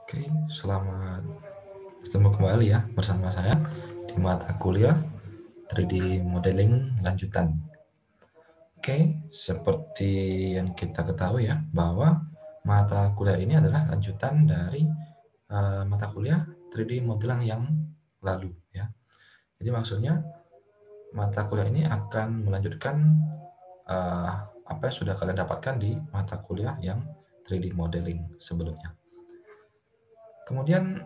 Oke, selamat bertemu kembali ya bersama saya di mata kuliah 3D Modeling lanjutan. Oke, seperti yang kita ketahui ya, bahwa mata kuliah ini adalah lanjutan dari mata kuliah 3D Modeling yang lalu ya. Jadi maksudnya mata kuliah ini akan melanjutkan eh, apa yang sudah kalian dapatkan di mata kuliah yang 3D Modeling sebelumnya. Kemudian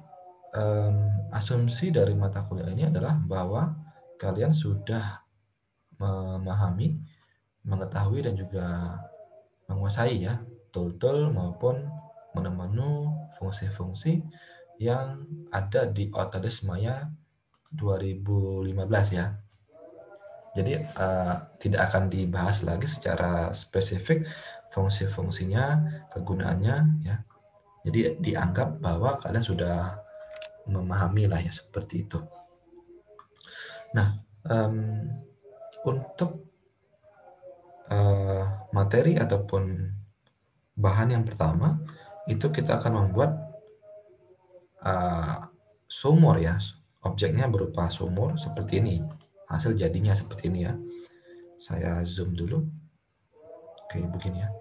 asumsi dari mata kuliah ini adalah bahwa kalian sudah memahami, mengetahui dan juga menguasai ya tool-tool maupun menu-menu fungsi-fungsi yang ada di Autodesk Maya 2015 ya. Jadi tidak akan dibahas lagi secara spesifik fungsi-fungsinya, kegunaannya ya. Jadi dianggap bahwa kalian sudah memahami lah ya seperti itu. Nah, untuk materi ataupun bahan yang pertama itu kita akan membuat sumur ya, objeknya berupa sumur seperti ini. Hasil jadinya seperti ini ya. Saya zoom dulu. Oke, begini ya.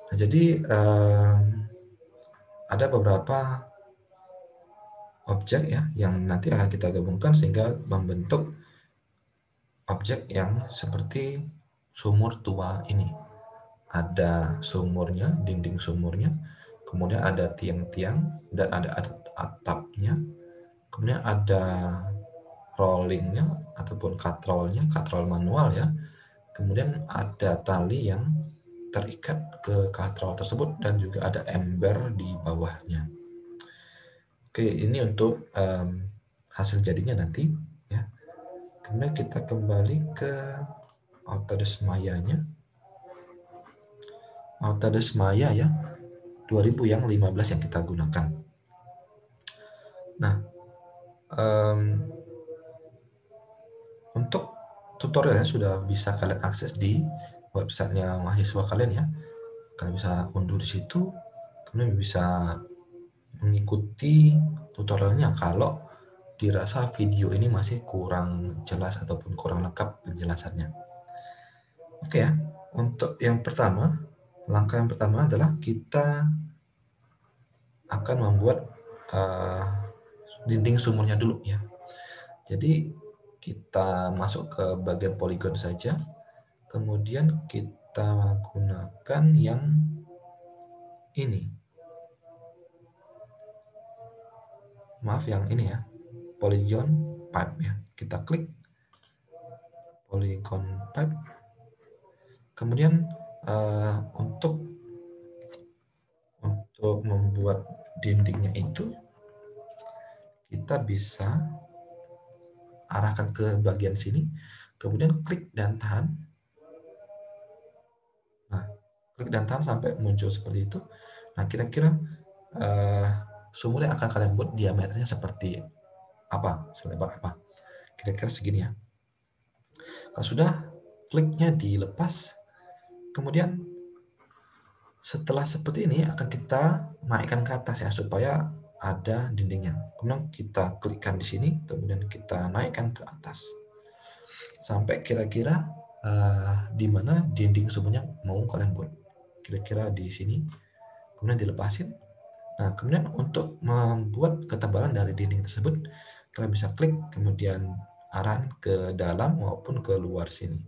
Nah, jadi ada beberapa objek ya yang nanti akan kita gabungkan sehingga membentuk objek yang seperti sumur tua ini. Ada sumurnya, dinding sumurnya, kemudian ada tiang-tiang dan ada atapnya, kemudian ada rollingnya ataupun katrol manual ya, kemudian ada tali yang terikat ke katrol tersebut dan juga ada ember di bawahnya. Oke, ini untuk hasil jadinya nanti ya. Kemudian kita kembali ke Autodesk Maya-nya. Autodesk Maya ya 2015 yang kita gunakan. Nah, untuk tutorialnya sudah bisa kalian akses di websitenya mahasiswa kalian ya. Kalian bisa unduh di situ, kemudian bisa mengikuti tutorialnya kalau dirasa video ini masih kurang jelas ataupun kurang lengkap penjelasannya. Oke ya, untuk yang pertama, langkah yang pertama adalah kita akan membuat dinding sumurnya dulu ya. Jadi kita masuk ke bagian poligon saja, kemudian kita gunakan yang ini. Maaf yang ini ya, polygon pipe ya. Kita klik polygon pipe. Kemudian untuk membuat dindingnya itu kita bisa arahkan ke bagian sini, kemudian klik dan tahan. Nah, klik dan tahan sampai muncul seperti itu. Nah, kira-kira sumur yang akan kalian buat diameternya seperti apa, selebar apa. Kira-kira segini ya. Kalau sudah, kliknya dilepas, kemudian setelah seperti ini akan kita naikkan ke atas ya, supaya ada dindingnya. Kemudian kita klikkan di sini, kemudian kita naikkan ke atas. Sampai kira-kira di mana dinding sumurnya mau kalian buat. Kira-kira di sini, kemudian dilepasin. Nah, kemudian untuk membuat ketebalan dari dinding tersebut, kalian bisa klik, kemudian arahan ke dalam maupun ke luar sini.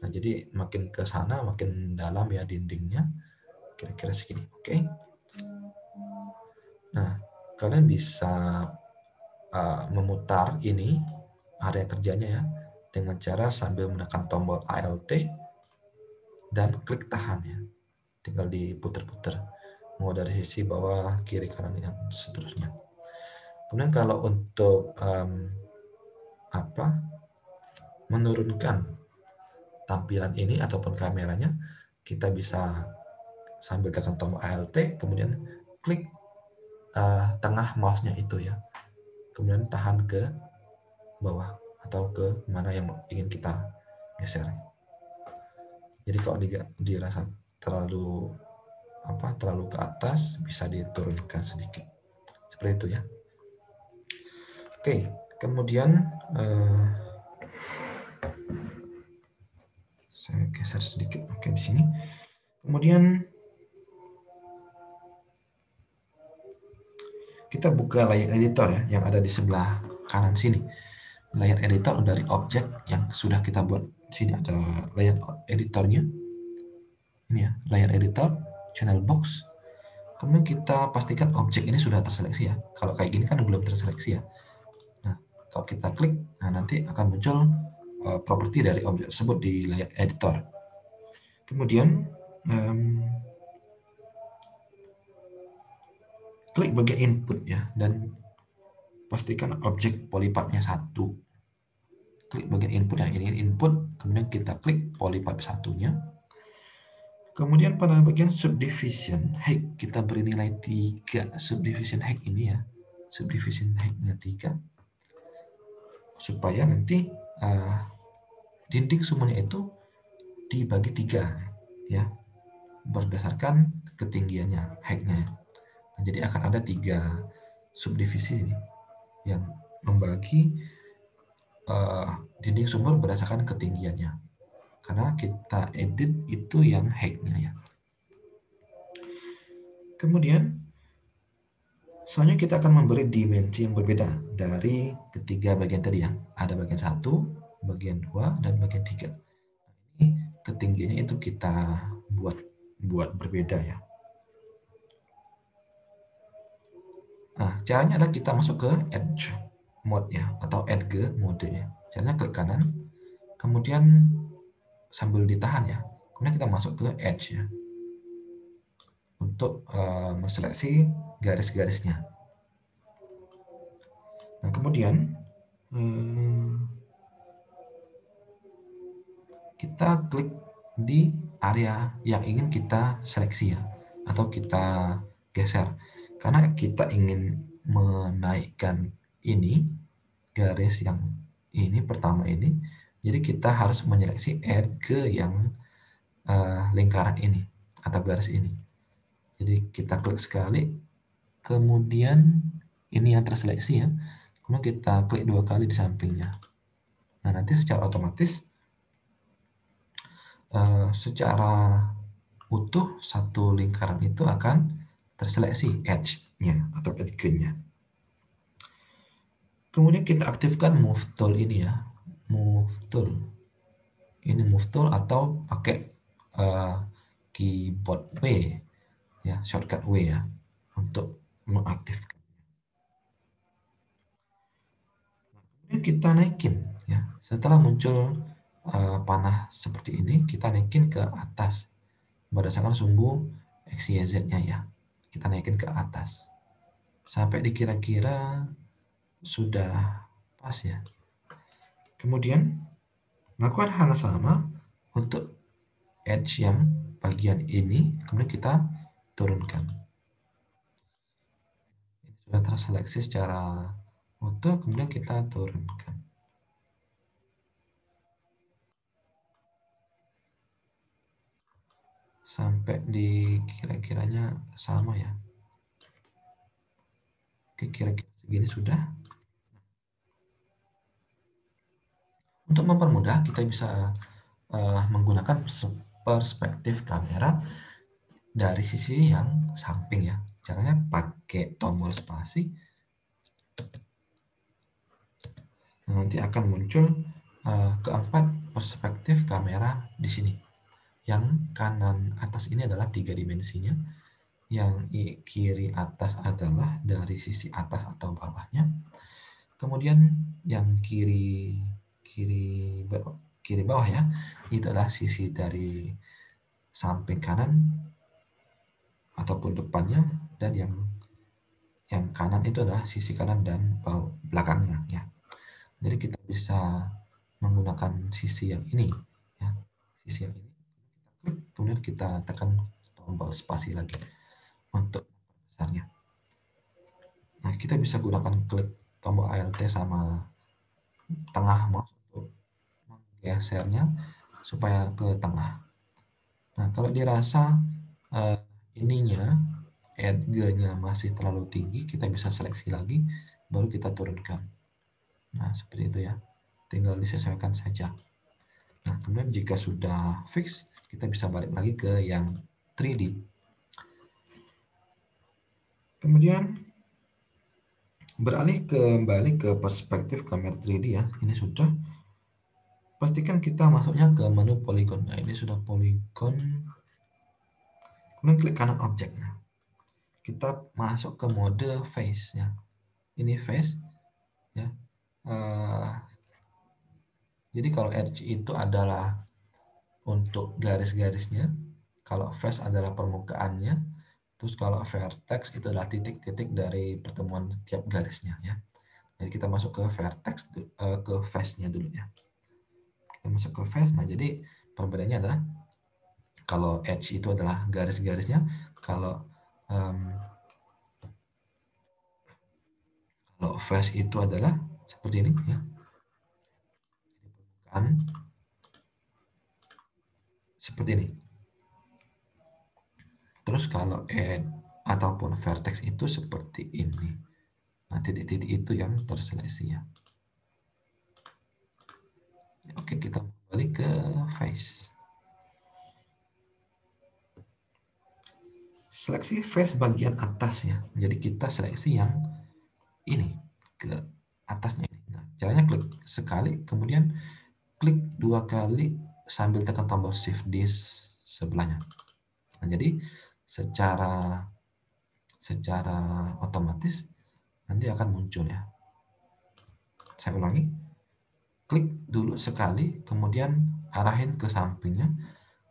Nah, jadi makin ke sana, makin dalam ya dindingnya, kira-kira segini, oke? Nah, kalian bisa memutar ini, area kerjanya ya, dengan cara sambil menekan tombol Alt dan klik tahan ya. Tinggal diputer-puter, mau dari sisi bawah, kiri, kanan, dan seterusnya. Kemudian kalau untuk menurunkan tampilan ini ataupun kameranya, kita bisa sambil tekan tombol Alt, kemudian klik tengah mouse-nya itu ya, kemudian tahan ke bawah atau ke mana yang ingin kita geser. Jadi kalau dirasa terlalu terlalu ke atas, bisa diturunkan sedikit. Seperti itu ya. Oke, kemudian saya geser sedikit. Oke, di sini. Kemudian kita buka layar editor ya, yang ada di sebelah kanan sini. Layar editor dari objek yang sudah kita buat. Di sini ada layar editornya. Ini ya, layar editor, channel box. Kemudian kita pastikan objek ini sudah terseleksi ya. Kalau kayak gini kan belum terseleksi ya. Nah, kalau kita klik, nah nanti akan muncul properti dari objek tersebut di layar editor. Kemudian klik bagian input ya, dan pastikan objek polypath-nya 1. Klik bagian input yang ini input, kemudian kita klik polypath 1-nya. Kemudian pada bagian subdivision height kita beri nilai 3. Subdivision height ini ya, subdivision height-nya 3, supaya nanti dinding sumbernya itu dibagi 3 ya, berdasarkan ketinggiannya, height-nya. Nah, jadi akan ada 3 subdivisi ini yang membagi dinding sumber berdasarkan ketinggiannya, karena kita edit itu yang height-nya ya. Kemudian selanjutnya kita akan memberi dimensi yang berbeda dari ketiga bagian tadi ya. Ada bagian 1, bagian 2, dan bagian 3. Ini ketinggiannya itu kita buat berbeda ya. Nah, caranya adalah kita masuk ke edge mode ya, atau edge mode ya. Caranya klik kanan, kemudian sambil ditahan ya, kemudian kita masuk ke edge ya, untuk menseleksi garis-garisnya. Nah, kemudian kita klik di area yang ingin kita seleksi ya, atau kita geser. Karena kita ingin menaikkan ini, garis yang ini pertama ini, jadi kita harus menyeleksi add ke yang lingkaran ini atau garis ini. Jadi kita klik sekali, kemudian ini yang terseleksi ya, kemudian kita klik 2 kali di sampingnya. Nah, nanti secara otomatis secara utuh satu lingkaran itu akan terseleksi edge-nya atau edge-nya. Kemudian kita aktifkan move tool ini ya, move tool. Ini move tool atau pakai keyboard W ya, shortcut W ya, untuk mengaktifkan. Kemudian kita naikin ya. Setelah muncul panah seperti ini, kita naikin ke atas berdasarkan sumbu X, Y, Z-nya ya. Kita naikin ke atas sampai dikira-kira sudah pas ya. Kemudian lakukan hal sama untuk edge yang bagian ini, kemudian kita turunkan. Ini sudah terseleksi secara utuh, kemudian kita turunkan. Sampai di kira-kiranya sama ya. Oke, kira-kira segini sudah. Untuk mempermudah, kita bisa menggunakan perspektif kamera dari sisi yang samping ya. Caranya pakai tombol spasi. Nanti akan muncul keempat perspektif kamera di sini. Yang kanan atas ini adalah 3 dimensinya. Yang kiri atas adalah dari sisi atas atau bawahnya. Kemudian yang kiri bawah ya, itu adalah sisi dari samping kanan ataupun depannya, dan yang kanan itu adalah sisi kanan dan belakangnya ya. Jadi kita bisa menggunakan sisi yang ini ya, sisi yang ini. Kemudian kita tekan tombol spasi lagi untuk besarnya. Nah, kita bisa gunakan klik tombol Alt sama tengah mouse untuk menggesernya supaya ke tengah. Nah, kalau dirasa ininya, edge-nya masih terlalu tinggi, kita bisa seleksi lagi, baru kita turunkan. Nah, seperti itu ya. Tinggal disesuaikan saja. Nah, kemudian jika sudah fix, kita bisa balik lagi ke yang 3D. Kemudian beralih kembali ke perspektif kamera 3D ya. Ini sudah. Pastikan kita masuknya ke menu polygon. Nah, ini sudah polygon. Kemudian klik kanan objeknya. Kita masuk ke mode face ya. Ini face ya. Jadi kalau edge itu adalah untuk garis-garisnya, kalau face adalah permukaannya, terus kalau vertex itu adalah titik-titik dari pertemuan tiap garisnya ya. Jadi kita masuk ke vertex ke face-nya dulu ya. Kita masuk ke face. Nah, jadi perbedaannya adalah kalau edge itu adalah garis-garisnya, kalau kalau face itu adalah seperti ini ya. Kan seperti ini. Terus kalau edge ataupun vertex itu seperti ini. Nah, titik-titik itu yang terseleksi ya. Oke, kita kembali ke face. Seleksi face bagian atas ya. Jadi kita seleksi yang ini ke atasnya ini. Nah, caranya klik sekali, kemudian klik 2 kali sambil tekan tombol shift di sebelahnya. Nah, jadi secara otomatis nanti akan muncul ya. Saya ulangi. Klik dulu sekali, kemudian arahin ke sampingnya,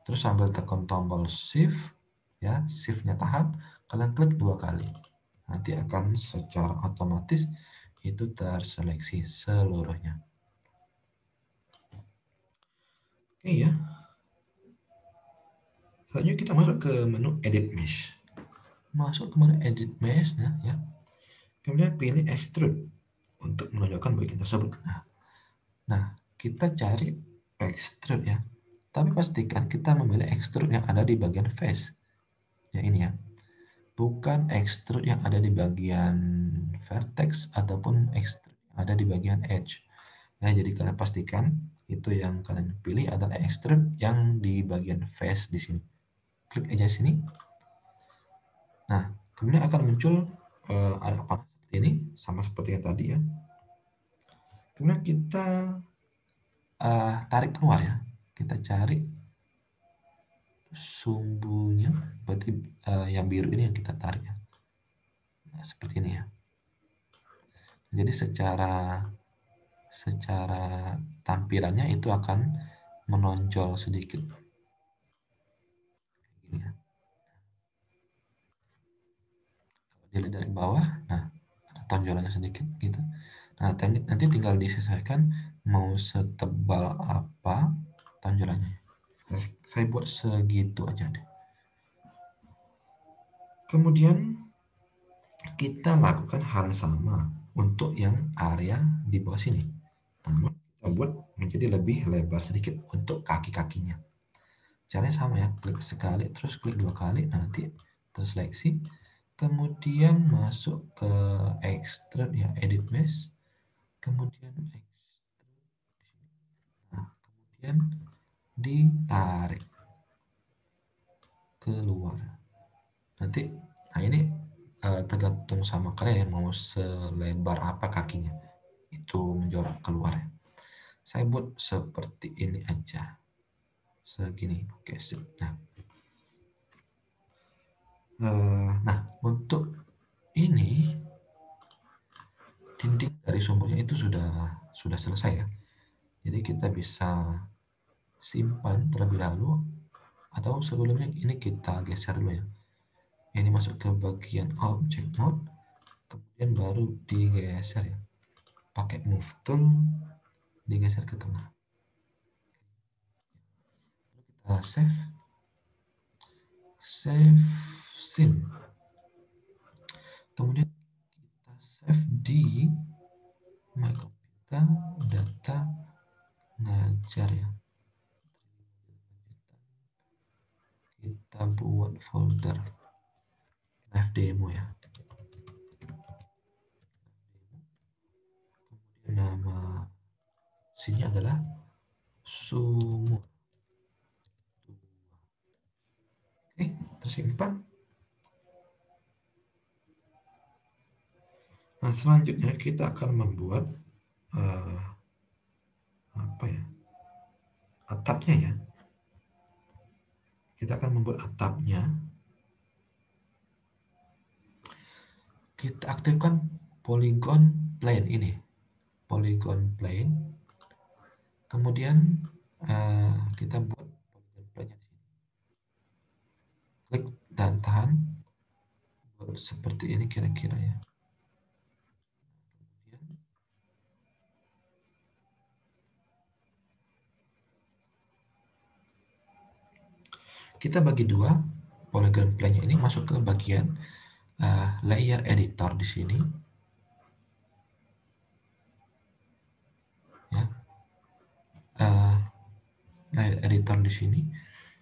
terus sambil tekan tombol shift ya, shift-nya tahan, kalian klik 2 kali. Nanti akan secara otomatis itu terseleksi seluruhnya. Oke ya. Selanjutnya kita masuk ke menu edit mesh. Masuk ke menu edit mesh ya. Kemudian pilih extrude untuk menonjolkan bagian tersebut. Nah, kita cari extrude ya. Tapi pastikan kita memilih extrude yang ada di bagian face. Ya ini ya. Bukan extrude yang ada di bagian vertex ataupun extrude yang ada di bagian edge. Nah, jadi kalian pastikan itu yang kalian pilih adalah extrude yang di bagian face di sini. Klik aja sini. Nah, kemudian akan muncul ada apa seperti ini, sama seperti yang tadi ya. Kemudian kita tarik keluar ya. Kita cari sumbunya, berarti yang biru ini yang kita tarik ya. Nah, seperti ini ya. Jadi secara tampilannya itu akan menonjol sedikit. Gini ya. Kalau dilihat dari bawah, nah ada tonjolannya sedikit gitu. Nah, nanti tinggal disesuaikan mau setebal apa tonjolannya. Nah, saya buat segitu aja deh. Kemudian kita lakukan hal yang sama untuk yang area di bawah sini. Namun kita buat menjadi lebih lebar sedikit untuk kaki-kakinya. Caranya sama ya, klik sekali, terus klik 2 kali, nah nanti terseleksi. Kemudian masuk ke extrude ya, edit mesh. Kemudian nah, kemudian ditarik keluar. Nanti, nah ini tergantung sama kalian yang mau selebar apa kakinya. Itu menjorok keluar ya. Saya buat seperti ini aja. Segini, oke sip. Nah, untuk ini dinding dari sumbernya itu sudah selesai ya. Jadi kita bisa simpan terlebih dahulu, atau sebelumnya ini kita geser dulu ya. Ini masuk ke bagian object mode, kemudian baru digeser ya. Pakai move tool digeser ke tengah. Kita save scene. Kemudian kita save di my computer data ngajar ya. Kita buat folder live demo ya. Kemudian nama sini adalah sumur. Oke, tersimpan. Nah, selanjutnya kita akan membuat apa ya? Atapnya ya. Kita akan membuat atapnya. Kita aktifkan polygon plane ini. Polygon plane. Kemudian kita buat polygon plane di sini. Klik dan tahan. Buat seperti ini kira-kira ya. Kita bagi dua polygon plane ini masuk ke bagian layer editor di sini. Ya. Layer editor di sini.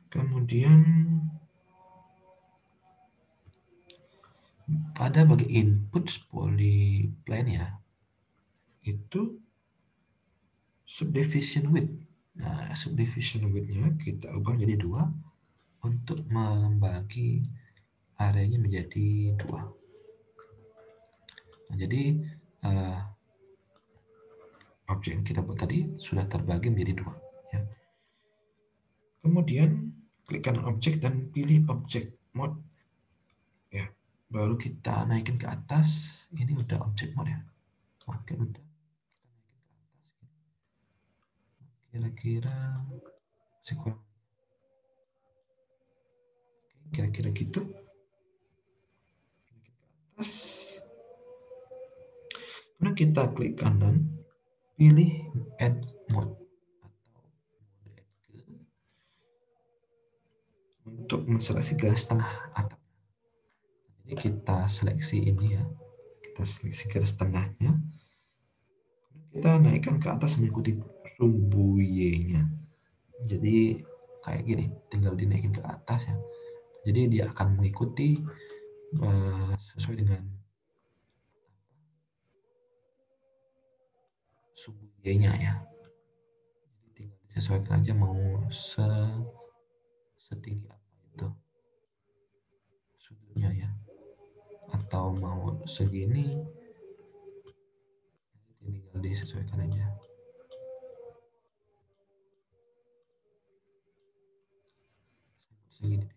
Kemudian pada bagi input polyplane ya, itu subdivision width. Nah, subdivision width-nya kita ubah menjadi 2 untuk membagi areanya menjadi 2. Nah, jadi objek yang kita buat tadi sudah terbagi menjadi 2. Ya. Kemudian klik kanan objek dan pilih objek mode. Ya, baru kita naikin ke atas. Ini udah objek mode ya. Oke, udah. Kira-kira kurang. Kira-kira gitu. Atas. Kemudian kita klik kanan, pilih add mode atau mode add untuk menseleksi garis tengah atap. Jadi kita seleksi ini ya, kita seleksi garis tengahnya. Kita naikkan ke atas mengikuti sumbu Y-nya. Jadi kayak gini, tinggal dinaikin ke atas ya. Jadi dia akan mengikuti sesuai dengan sumbu Y-nya ya. Jadi tinggal disesuaikan aja mau setinggi apa itu sudutnya ya. Atau mau segini, tinggal disesuaikan aja. Segini.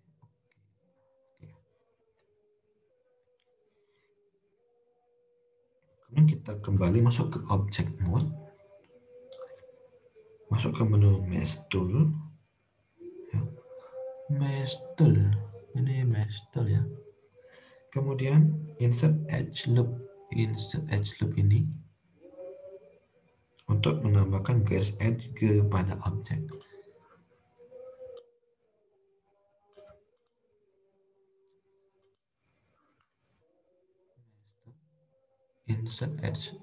Kemudian kita kembali masuk ke object mode, masuk ke menu mesh tool ya. Mesh tool, ini mesh tool ya. Kemudian insert edge loop ini untuk menambahkan garis edge kepada objek. Insert edge.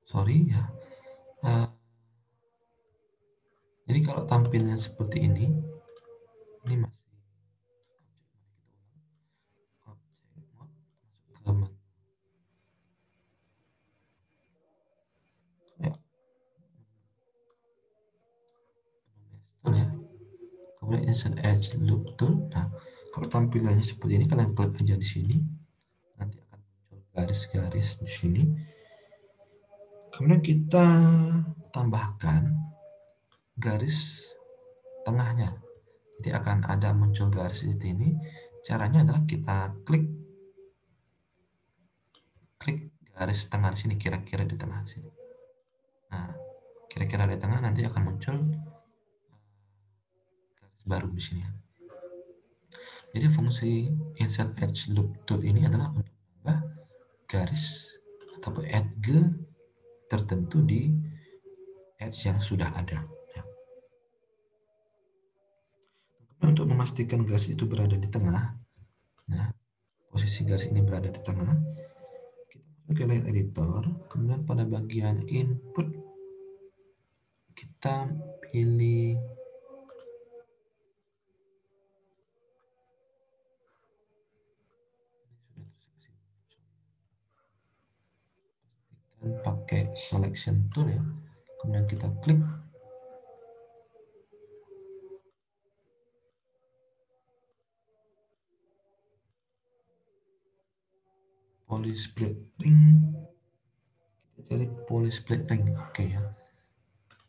Sorry ya. Jadi kalau tampilnya seperti ini masih objek mode, ya. Ya. Kemudian insert edge loop tool. Nah, kalau tampilannya seperti ini, kalian klik aja di sini. Nanti akan muncul garis-garis di sini. Kemudian kita tambahkan garis tengahnya. Jadi akan ada muncul garis di sini. Caranya adalah kita klik garis tengah di sini, kira-kira di tengah sini. Nah, kira-kira di tengah nanti akan muncul garis baru di sini. Jadi fungsi insert edge loop tool ini adalah untuk menambah garis ataupun edge tertentu di edge yang sudah ada. Ya. Untuk memastikan garis itu berada di tengah, nah posisi garis ini berada di tengah, kita masuk ke layer editor, kemudian pada bagian input kita pilih pakai selection tool ya, kemudian kita klik. Poly split ring, kita cari poly split ring. Oke ya,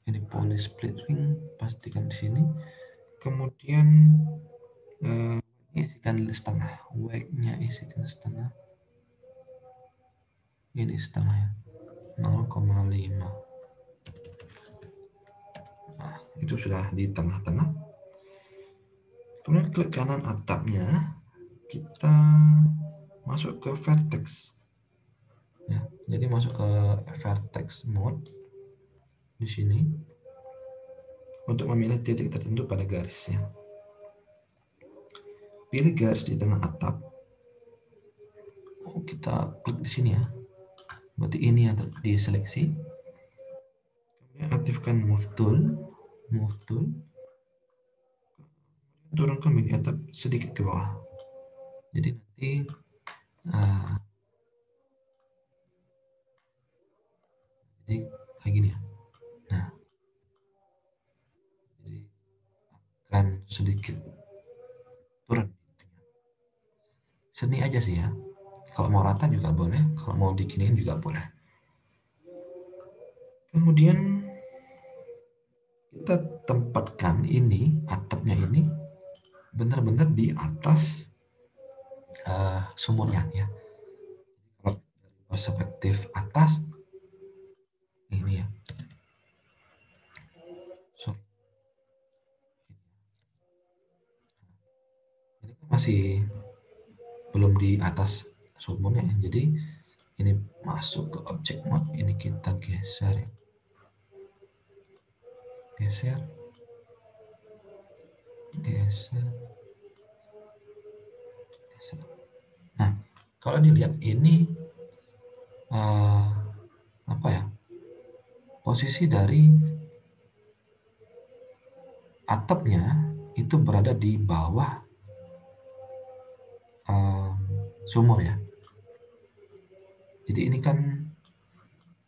ini poly split ring, pastikan di sini. Kemudian isikan setengah, weight-nya isikan setengah, ini setengah ya, 0,5. Nah, itu sudah di tengah-tengah. Kemudian klik kanan atapnya, kita masuk ke vertex ya, jadi masuk ke vertex mode di sini untuk memilih titik tertentu pada garisnya. Pilih garis di tengah atap. Oh, kita klik di sini ya, berarti ini yang diseleksi. Kemudian aktifkan move tool, turunkan bagian atap sedikit ke bawah, jadi nanti jadi kayak gini ya. Nah, jadi akan sedikit turun. Seni aja sih ya, kalau mau rata juga boleh, kalau mau dikiniin juga boleh. Kemudian kita tempatkan ini, atapnya ini benar-benar di atas sumurnya ya. Kalau dari perspektif atas ini ya, sorry, ini kan masih belum di atas sumurnya ya. Jadi ini masuk ke object mode, ini kita geser ya, geser. Nah, kalau dilihat ini apa ya, posisi dari atapnya itu berada di bawah sumur ya. Jadi ini kan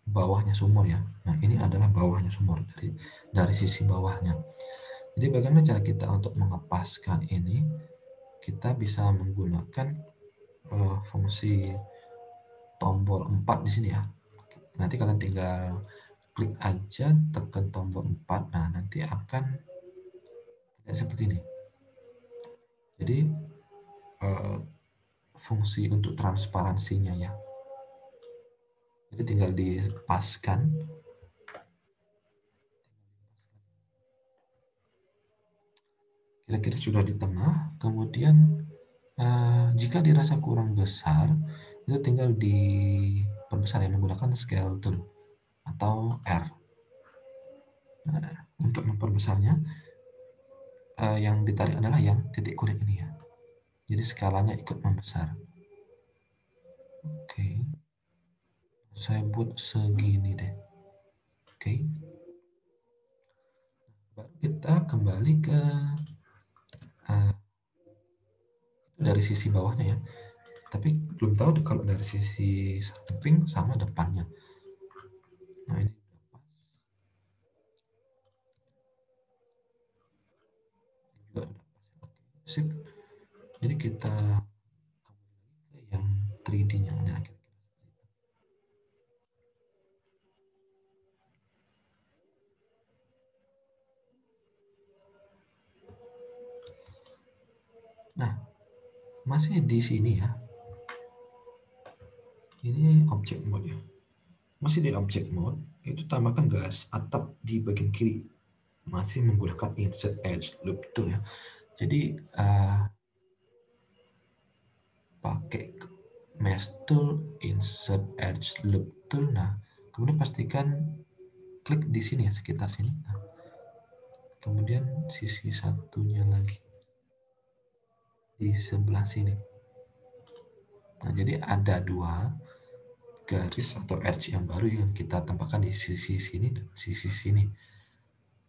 bawahnya sumur ya. Nah, ini adalah bawahnya sumur, dari sisi bawahnya. Jadi bagaimana cara kita untuk mengepaskan ini? Kita bisa menggunakan fungsi tombol 4 di sini ya. Nanti kalian tinggal klik aja, tekan tombol 4. Nah, nanti akan seperti ini. Jadi fungsi untuk transparansinya ya. Jadi tinggal dipaskan. Kira-kira sudah di tengah. Kemudian jika dirasa kurang besar, itu tinggal diperbesar ya, menggunakan scale tool atau R. Nah, untuk memperbesarnya, yang ditarik adalah yang titik kuning ini ya. Jadi skalanya ikut membesar. Oke, saya buat segini deh. Oke, baru kita kembali ke dari sisi bawahnya ya. Tapi belum tahu kalau dari sisi samping sama depannya. Nah, ini juga udah sip. Jadi kita kembali ke yang 3D-nya. Nah, masih di sini ya. Ini object mode ya. Masih di object mode, itu tambahkan garis atap di bagian kiri. Masih menggunakan insert edge loop tool ya. Jadi pakai mesh tool, insert edge loop tool. Nah, kemudian pastikan klik di sini ya, sekitar sini. Nah, kemudian sisi satunya lagi di sebelah sini. Nah, jadi ada dua garis atau edge yang baru yang kita tambahkan di sisi sini dan sisi sini.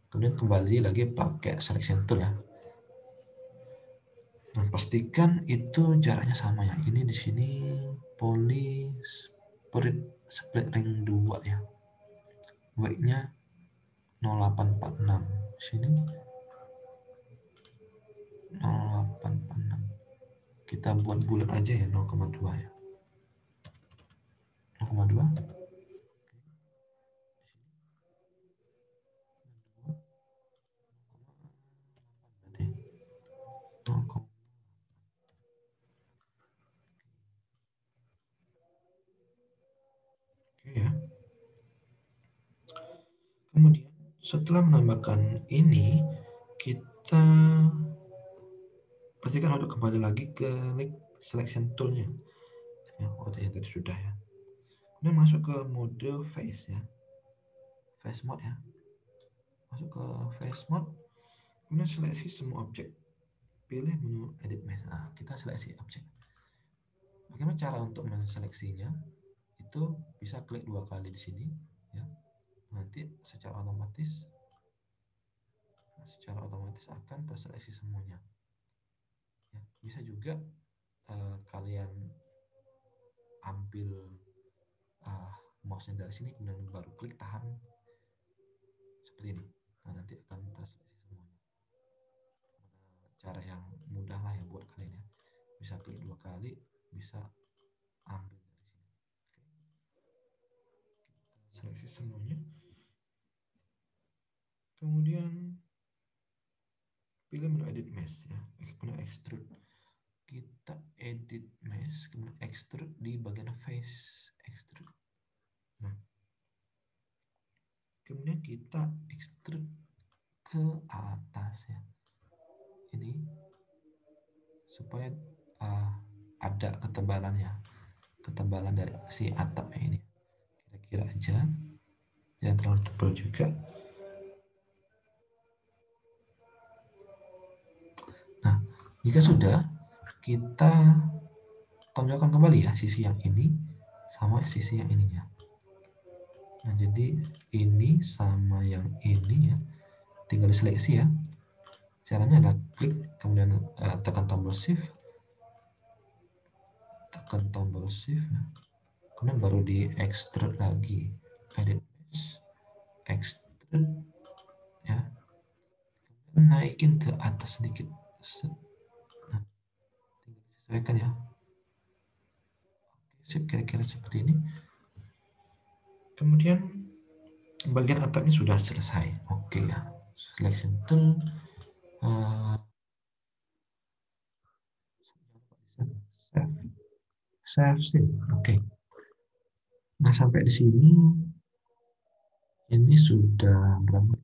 Kemudian kembali lagi pakai selection tool ya. Nah, pastikan itu jaraknya sama ya. Ini di sini poly split ring 2 ya. Weight-nya 0,846. Sini 0,846. Kita buat bulat aja ya, 0,2 ya. 0,2. Berarti 0, oke ya. Kemudian setelah menambahkan ini, kita pastikan untuk kembali lagi ke link selection tool-nya. Ya, tadi sudah ya. Kemudian masuk ke mode face ya. Face mode ya. Masuk ke face mode. Kemudian seleksi semua objek. Pilih menu edit mesh. Nah, kita seleksi objek. Bagaimana cara untuk menseleksinya? Itu bisa klik 2 kali di sini ya. Nanti secara otomatis akan terseleksi semuanya. Ya, bisa juga kalian ambil mouse-nya dari sini kemudian baru klik tahan seperti ini. Nah, nanti akan terseleksi semuanya. Cara yang mudah lah ya buat kalian ya. Bisa klik 2 kali, bisa ambil dari sini. Kita seleksi semuanya. Kemudian pilih menu edit mesh ya, kemudian extrude. Kita edit mesh, kemudian extrude di bagian face, extrude. Nah, kemudian kita extrude ke atas ya. Ini supaya ada ketebalan dari si atapnya ini. Kira-kira aja, jangan terlalu tebal juga. Nah, jika sudah, kita tonjolkan kembali ya sisi yang ini sama sisi yang ininya. Nah, jadi ini sama yang ini ya, tinggal diseleksi ya. Caranya adalah klik, kemudian tekan tombol shift, ya. Kemudian baru di extrude lagi, edit mesh, extrude ya, kemudian naikin ke atas sedikit. Nah, tinggal disesuaikan ya. Sip, kira-kira seperti ini. Kemudian bagian atapnya sudah selesai. Oke ya, selection tool. Save sih. Oke. Nah, sampai di sini ini sudah berapa?